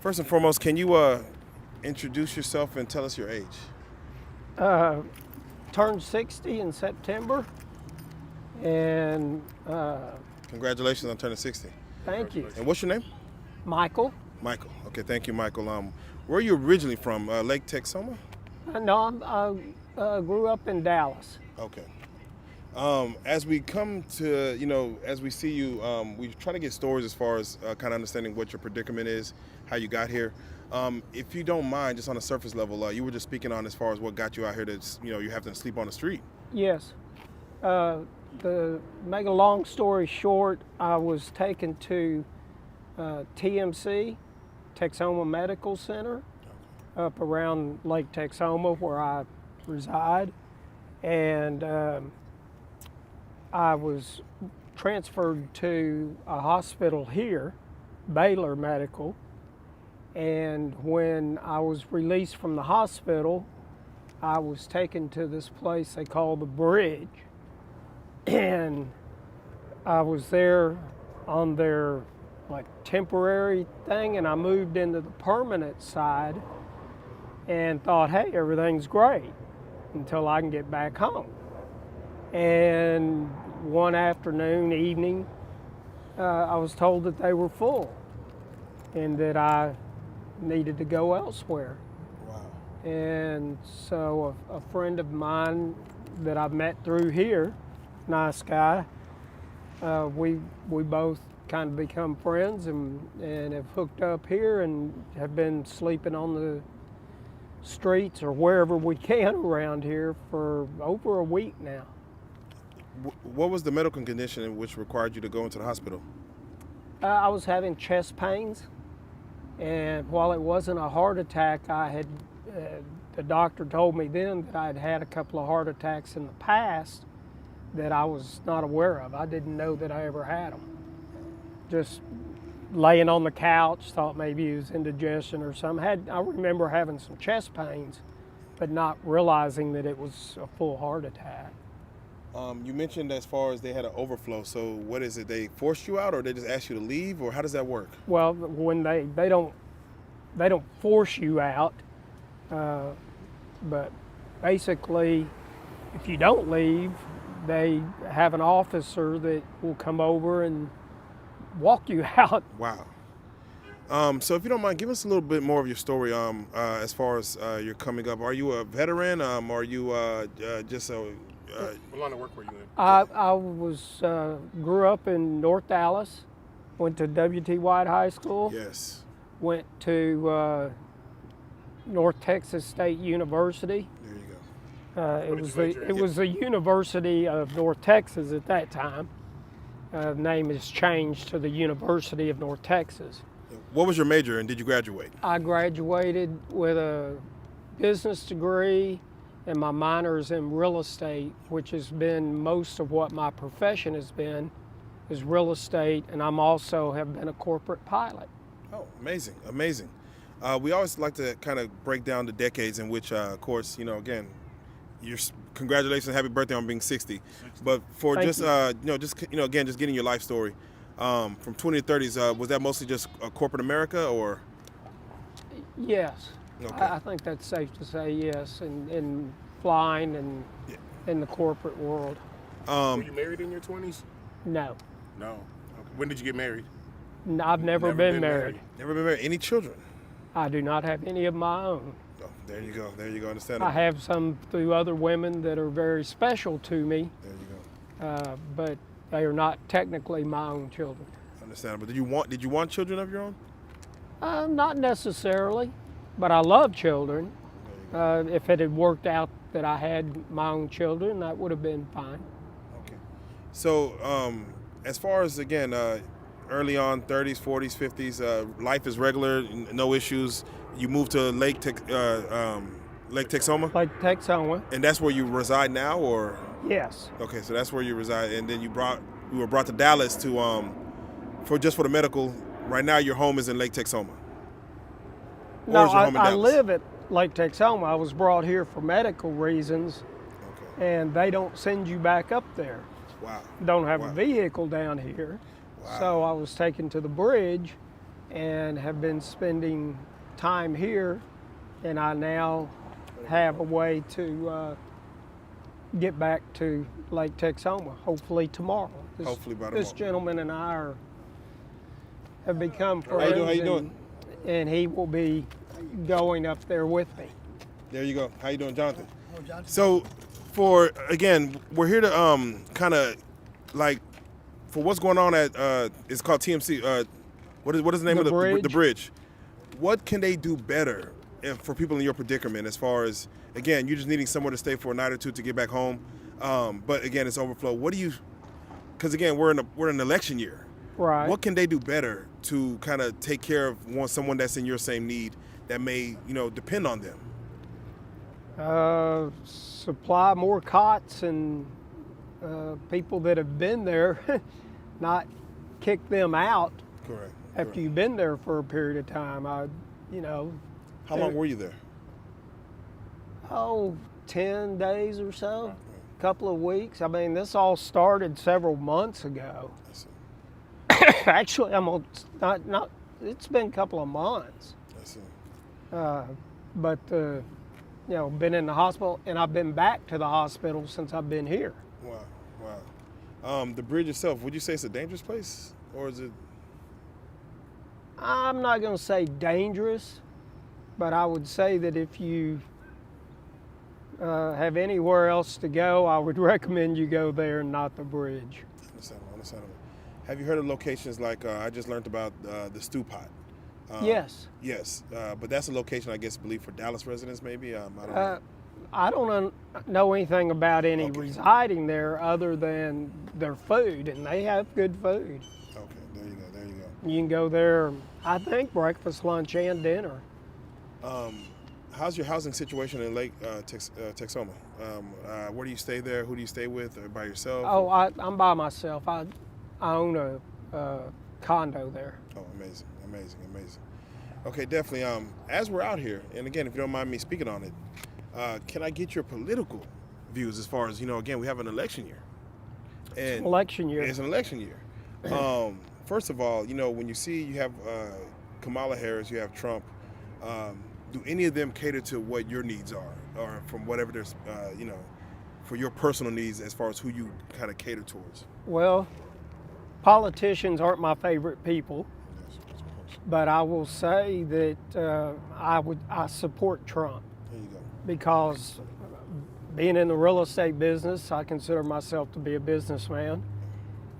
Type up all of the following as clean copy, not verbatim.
First and foremost, can you introduce yourself and tell us your age? Turned 60 in September, and Congratulations on turning 60. thank you. And what's your name? Michael? Michael. Okay, thank you, Michael. Where are you originally from? Lake Texoma? No, I grew up in Dallas. Okay. As we come to, as we see you, we try to get stories as far as kind of understanding what your predicament is, how you got here. If you don't mind, just on a surface level, you were just speaking on as far as what got you out here to, you have to sleep on the street. Yes. To make a long story short, I was taken to TMC, Texoma Medical Center, up around Lake Texoma where I reside. And I was transferred to a hospital here, Baylor Medical. And when I was released from the hospital, I was taken to this place they call the Bridge. And I was there on their temporary thing, and I moved into the permanent side and thought, hey, everything's great until I can get back home. And one evening, I was told that they were full and that I needed to go elsewhere. Wow. And so a friend of mine that I met through here, nice guy, we both kind of become friends and have hooked up here and have been sleeping on the streets or wherever we can around here for over a week now. What was the medical condition which required you to go into the hospital? I was having chest pains, and while it wasn't a heart attack, the doctor told me then that I'd had a couple of heart attacks in the past that I was not aware of. I didn't know that I ever had them. Just laying on the couch, thought maybe it was indigestion or something. I remember having some chest pains, but not realizing that it was a full heart attack. You mentioned as far as they had an overflow. So what is it? They forced you out, or they just asked you to leave, or how does that work? Well, when they don't force you out, but basically, if you don't leave, they have an officer that will come over and walk you out. Wow. So if you don't mind, give us a little bit more of your story as far as your coming up. Are you a veteran? Are you just a... what line of work were you in? I grew up in North Dallas, went to W.T. White High School. Yes. Went to North Texas State University. There you go. It was the University of North Texas at that time. The name has changed to the University of North Texas. What was your major, and did you graduate? I graduated with a business degree, and my minor is in real estate, which has been most of what my profession has been, is real estate, and I'm also have been a corporate pilot. Oh, amazing, amazing. We always like to kind of break down the decades in which, of course, again, congratulations, happy birthday on being 60. But for Thank just, again, just getting your life story from 20 to 30s, was that mostly just corporate America, or? Yes. Okay. I think that's safe to say yes, in flying and in the corporate world. Were you married in your 20s? No. No. Okay. When did you get married? I've never been married. Never been married. Any children? I do not have any of my own. Oh, there you go. There you go. Understand. I have some through other women that are very special to me. There you go. But they are not technically my own children. Understandable. Did you want children of your own? Not necessarily, but I love children. If it had worked out that I had my own children, that would have been fine. Okay. So, as far as, again, early on, 30s, 40s, 50s, life is regular, no issues. You moved to Lake Texoma? Like Texoma. And that's where you reside now, or? Yes. Okay, so that's where you reside, and then you were brought to Dallas to for the medical. Right now, your home is in Lake Texoma. No, I live at Lake Texoma. I was brought here for medical reasons, and they don't send you back up there. Wow. Don't have a vehicle down here. Wow. So I was taken to the Bridge, and have been spending time here, and I now have a way to get back to Lake Texoma, hopefully tomorrow. Hopefully by This tomorrow. gentleman and I have become How friends. you doing? And he will be going up there with me. There you go. How you doing, Jonathan? So, we're here to kind of like for what's going on at it's called TMC. What is the name of the bridge? What can they do better for people in your predicament? As far as again, you're just needing somewhere to stay for a night or two to get back home. But again, it's overflow. What do you? Because again, we're in an election year. Right. What can they do better to kind of take care of someone that's in your same need that may depend on them? Supply more cots and people that have been there, not kick them out Correct. after you've been there for a period of time. How long were you there? 10 days or so, a couple of weeks. I mean, this all started several months ago. Actually, not. It's been a couple of months. I see. But been in the hospital, and I've been back to the hospital since I've been here. Wow. The bridge itself, would you say it's a dangerous place, or is it? I'm not going to say dangerous, but I would say that if you have anywhere else to go, I would recommend you go there and not the bridge. Understandable. Have you heard of locations like I just learned about the Stew Pot? Yes. Yes, but that's a location I believe for Dallas residents maybe. I don't know. I don't know anything about any Okay. residing there other than their food, and they have good food. Okay, there you go. You can go there, I think, breakfast, lunch, and dinner. How's your housing situation in Lake Texoma? Where do you stay there? Who do you stay with? Or by yourself? Oh, I'm by myself. I own a condo there. Oh, amazing. Okay, definitely. As we're out here, and again, if you don't mind me speaking on it, can I get your political views as far as, again, we have an election year. And Election year. It's an election year. First of all, when you have Kamala Harris, you have Trump, do any of them cater to what your needs are, or from whatever there's, for your personal needs as far as who you kind of cater towards? Well, politicians aren't my favorite people, but I will say that I support Trump. There you go. Because being in the real estate business, I consider myself to be a businessman,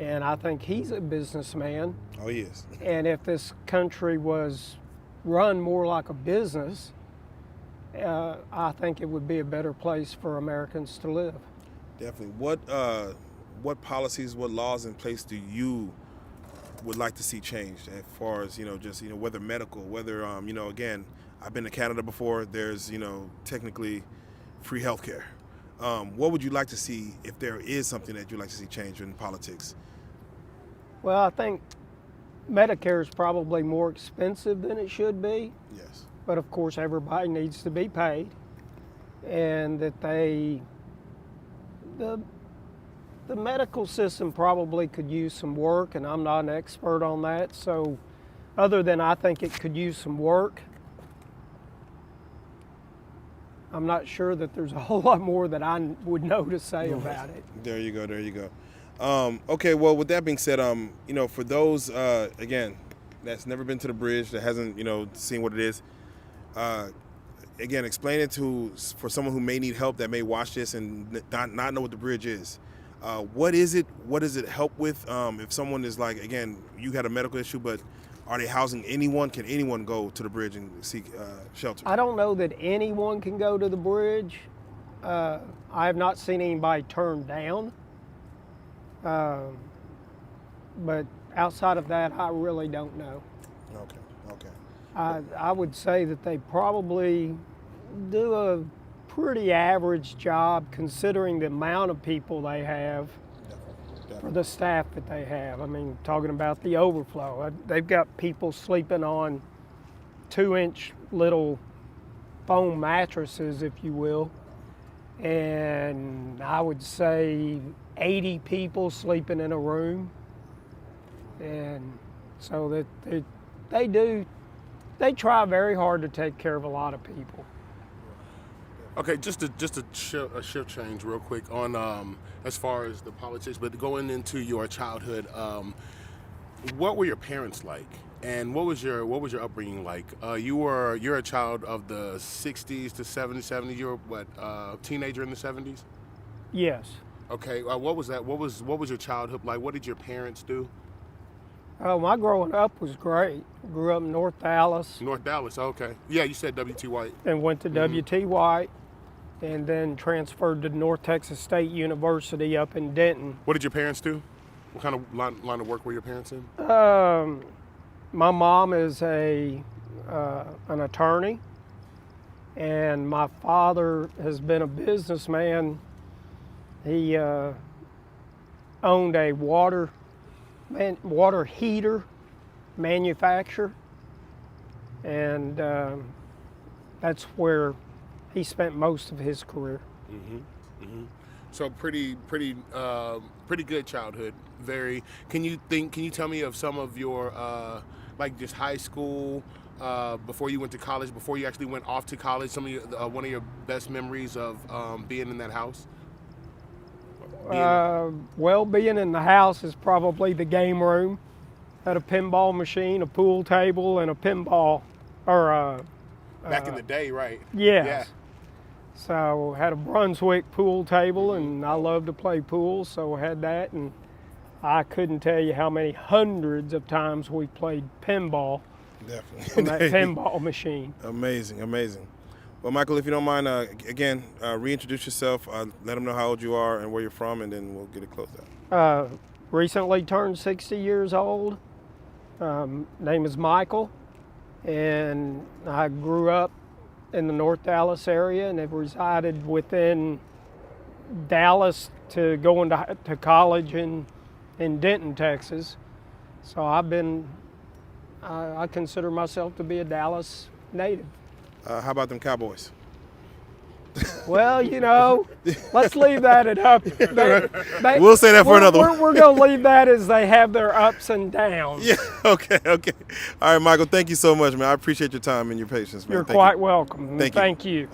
and I think he's a businessman. Oh, he is. And if this country was run more like a business, I think it would be a better place for Americans to live. Definitely. What policies, what laws in place do you would like to see changed as far as, whether medical, whether, again, I've been to Canada before, there's, technically free healthcare. What would you like to see if there is something that you'd like to see change in politics? Well, I think Medicare is probably more expensive than it should be. Yes. But of course, everybody needs to be paid, and that the medical system probably could use some work, and I'm not an expert on that. So other than I think it could use some work, I'm not sure that there's a whole lot more that I would know to say about it. There you go. Okay, well, with that being said, for those, again, that's never been to the bridge, that hasn't, seen what it is, again, explain it for someone who may need help, that may watch this and not know what the bridge is. What is it? What does it help with? If someone is like, again, you had a medical issue, but are they housing anyone? Can anyone go to the bridge and seek shelter? I don't know that anyone can go to the bridge. I have not seen anybody turned down. But outside of that, I really don't know. Okay. I would say that they probably do a pretty average job considering the amount of people they have for the staff that they have. I mean, talking about the overflow, they've got people sleeping on 2-inch little foam mattresses, if you will, and I would say 80 people sleeping in a room, and so that they do. They try very hard to take care of a lot of people. Okay, just a shift change real quick on as far as the politics, but going into your childhood, what were your parents like, and what was your upbringing like? You're a child of the '60s to '70s. You were teenager in the '70s? Yes. Okay, what was that? What was your childhood like? What did your parents do? Oh, my growing up was great. Grew up in North Dallas North Dallas. Okay, yeah, you said W.T. White. and went to W.T. White, and then transferred to North Texas State University up in Denton. What did your parents do? What kind of line of work were your parents in? My mom is an attorney, and my father has been a businessman. He owned a water heater manufacturer, and that's where he spent most of his career. So pretty good childhood. Very. Can you tell me of some of your like just high school before you went to college, before you actually went off to college? Some of your, one of your best memories of being in that house. Well, being in the house is probably the game room. Had a pinball machine, a pool table, and a pinball, or Back in the day, right? yes. Yeah. So had a Brunswick pool table, and I love to play pool, so I had that, and I couldn't tell you how many hundreds of times we played pinball Definitely. on that pinball machine. Amazing, amazing. Well, Michael, if you don't mind, again, reintroduce yourself. Let them know how old you are and where you're from, and then we'll get it closed out. Recently turned 60 years old. Name is Michael, and I grew up in the North Dallas area and have resided within Dallas to going to college in Denton, Texas. So I consider myself to be a Dallas native. How about them Cowboys? Well, let's leave that at up. We'll say that for another one. We're going to leave that as they have their ups and downs. Yeah, okay. All right, Michael, thank you so much, man. I appreciate your time and your patience, man. You're quite welcome. Thank you. Thank you.